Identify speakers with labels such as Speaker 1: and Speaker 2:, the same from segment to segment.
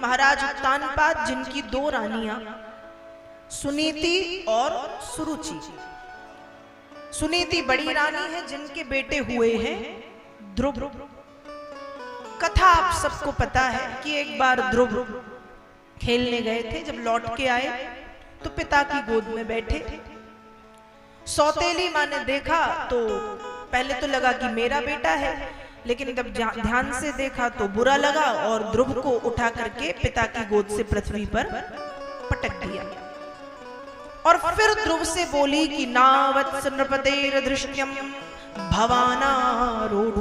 Speaker 1: महाराज उत्तानपाद, जिनकी दो रानियां सुनीति और सुरुचि। सुनीति बड़ी रानी है, जिनके बेटे हुए हैं ध्रुव। कथा आप सबको पता है कि एक बार ध्रुव खेलने गए थे, जब लौट के आए तो पिता की गोद में बैठे। सौतेली माँ ने देखा तो पहले तो लगा कि मेरा बेटा है, लेकिन जब ध्यान से देखा तो बुरा लगा और ध्रुव को उठा करके पिता की गोद से पृथ्वी पर पटक दिया। और फिर ध्रुव से बोली कि नावत्स नृपतेर दृश्यम भवानारूढ़ुमर्हति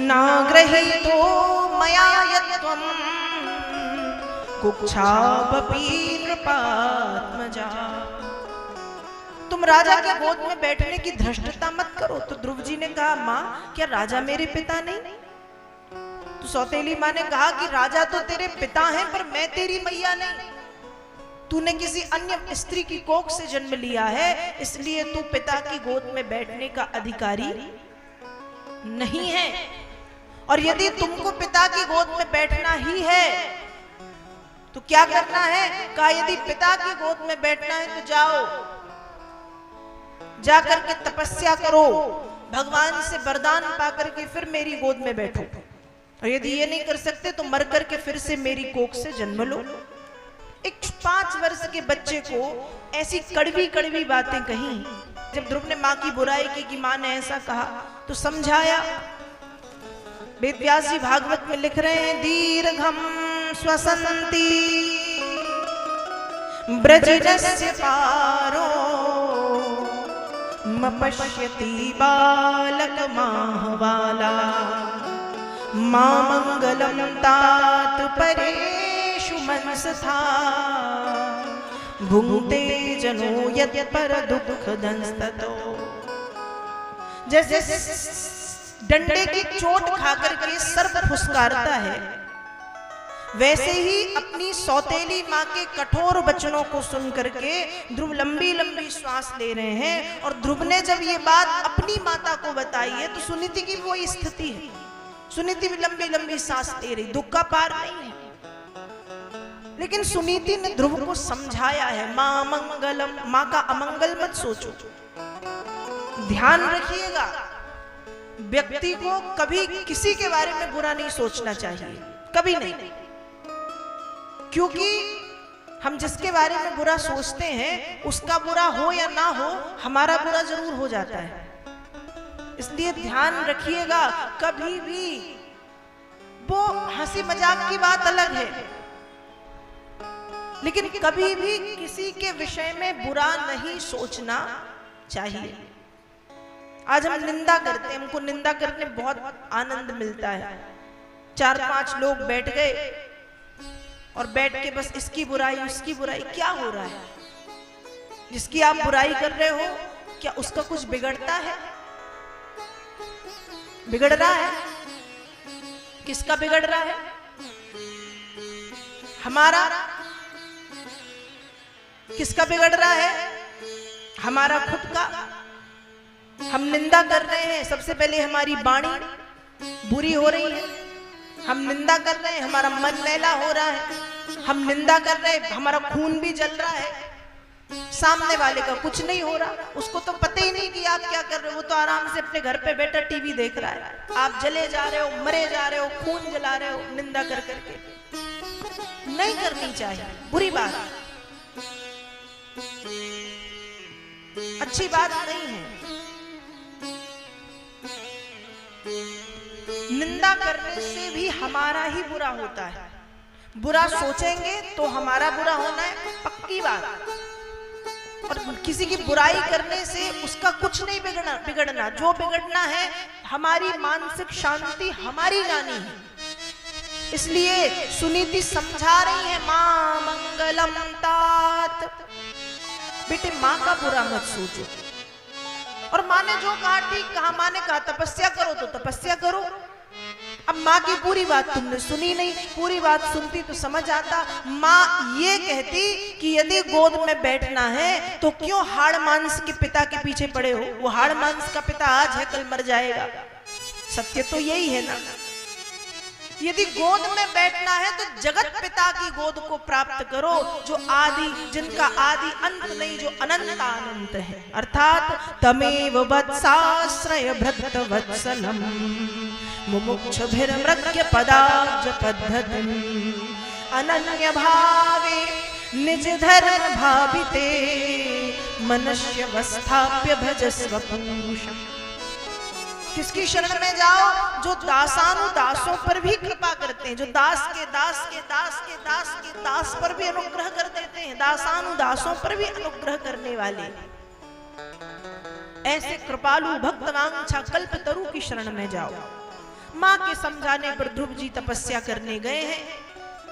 Speaker 1: नाग्रहीतो मया यत्त्वं कुक्षावपि नृपात्मजा। तुम राजा के गोद में बैठने की धृष्टता मत करो। तो ध्रुव जी ने कहा, माँ क्या राजा मेरे पिता नहीं? तो सौतेली माँ ने कहा कि राजा तो तेरे पिता हैं, पर मैं तेरी मैया नहीं। तूने किसी अन्य स्त्री की कोख से जन्म लिया है, इसलिए तू पिता की गोद में बैठने का अधिकारी नहीं है। और यदि तुमको पिता की गोद में बैठना ही है तो क्या करना है? कहा यदि पिता की गोद में बैठना है तो जाओ, जाकर के तपस्या करो, भगवान से वरदान पाकर के फिर मेरी गोद में बैठो। और यदि ये नहीं कर सकते तो मर करके फिर से मेरी कोख से जन्म लो। एक 5 वर्ष के बच्चे को ऐसी कड़वी कड़वी बातें कही। जब ध्रुव ने माँ की बुराई की कि माँ ने ऐसा कहा तो समझाया। वेद व्यास जी भागवत में लिख रहे हैं, दीर्घम स्वसंती ब्रजनस्य पारो मपश्यति बालक माहवाला मामंगलम तात परेषु मनसथा भुंक्ते जनो यत् पर दुख दंस्ततो। जैसे डंडे की चोट खाकर के सर्प फुसकारता है, वैसे ही अपनी सौतेली माँ के कठोर वचनों को सुन करके ध्रुव लंबी लंबी श्वास ले रहे हैं। और ध्रुव ने जब ये बात अपनी माता को बताई है तो सुनीति की वही स्थिति है। सुनीति भी लंबी लंबी सांस ले रही, दुख का पार नहीं है। लेकिन सुनीति ने ध्रुव को समझाया है, माँ मंगलम, माँ का अमंगल मत सोचो। ध्यान रखिएगा, व्यक्ति को कभी किसी के बारे में बुरा नहीं सोचना चाहिए, कभी नहीं। क्योंकि हम जिसके बारे में बुरा सोचते हैं उसका बुरा हो या ना हो, हमारा बुरा जरूर हो जाता है। इसलिए ध्यान रखिएगा, कभी भी वो हंसी मजाक की बात अलग है, लेकिन कभी भी किसी के विषय में बुरा नहीं सोचना चाहिए। आज हम निंदा करते हैं, हमको निंदा करने बहुत आनंद मिलता है। 4-5 लोग बैठ गए और बैठ के बस इसकी बुराई उसकी बुराई। क्या हो रहा है? जिसकी आप बुराई कर रहे हो क्या उसका कुछ बिगड़ता है? बिगड़ रहा है? किसका बिगड़ रहा है? हमारा। किसका बिगड़ रहा है? हमारा खुद का। हम निंदा कर रहे हैं, सबसे पहले हमारी वाणी बुरी हो रही है। हम निंदा कर रहे हैं, हमारा मन मैला हो रहा है। हम निंदा कर रहे हैं, हमारा खून भी जल रहा है। सामने वाले का कुछ नहीं हो रहा, उसको तो पता ही नहीं कि आप क्या कर रहे हो। वो तो आराम से अपने घर पे बैठा टीवी देख रहा है। आप जले जा रहे हो, मरे जा रहे हो, खून जला रहे हो निंदा कर करके। नहीं करनी चाहिए, बुरी बात, अच्छी बात नहीं है। निंदा करने से भी हमारा ही बुरा होता है। बुरा सोचेंगे तो हमारा बुरा होना है, पक्की बात। और किसी की बुराई करने से उसका कुछ नहीं बिगड़ना। जो बिगड़ना है हमारी मानसिक शांति हमारी जानी है। इसलिए सुनीति समझा रही है, मां मंगलम तात, बेटे मां का बुरा मत सोचो। और माँ ने जो कहा ठीक कहा, माँ ने कहा तपस्या करो तो तपस्या करो। अब माँ की पूरी बात तुमने सुनी नहीं, पूरी बात सुनती तो समझ आता। माँ ये कहती कि यदि गोद में बैठना है तो क्यों हाड़ मांस के पिता के पीछे पड़े हो? वो हाड़ मांस का पिता आज है, कल मर जाएगा। सत्य तो यही है ना। यदि गोद में बैठना है तो जगत पिता की गोद को प्राप्त करो, जो आदि, जिनका आदि अंत नहीं, जो अनंत अनंत है। अर्थात तमेव वत्साश्रय भृत वत्सलम मुमुक्षुभिर्मृग्य पदाब्ज पद्धतिम अनन्य भावे निज धर्म भाविते मनुष्य वस्थाप्य भजस्व पुरुषम्। किसकी शरण में जाओ? जो दासानुदासों पर भी कृपा करते हैं, जो दास के दास के दास के दास के दास पर भी अनुग्रह कर देते हैं, दासानुदासों पर भी अनुग्रह करने वाले, ऐसे कृपालु भक्त वांछा कल्पतरु की शरण में जाओ। माँ के समझाने पर ध्रुव जी तपस्या करने गए हैं।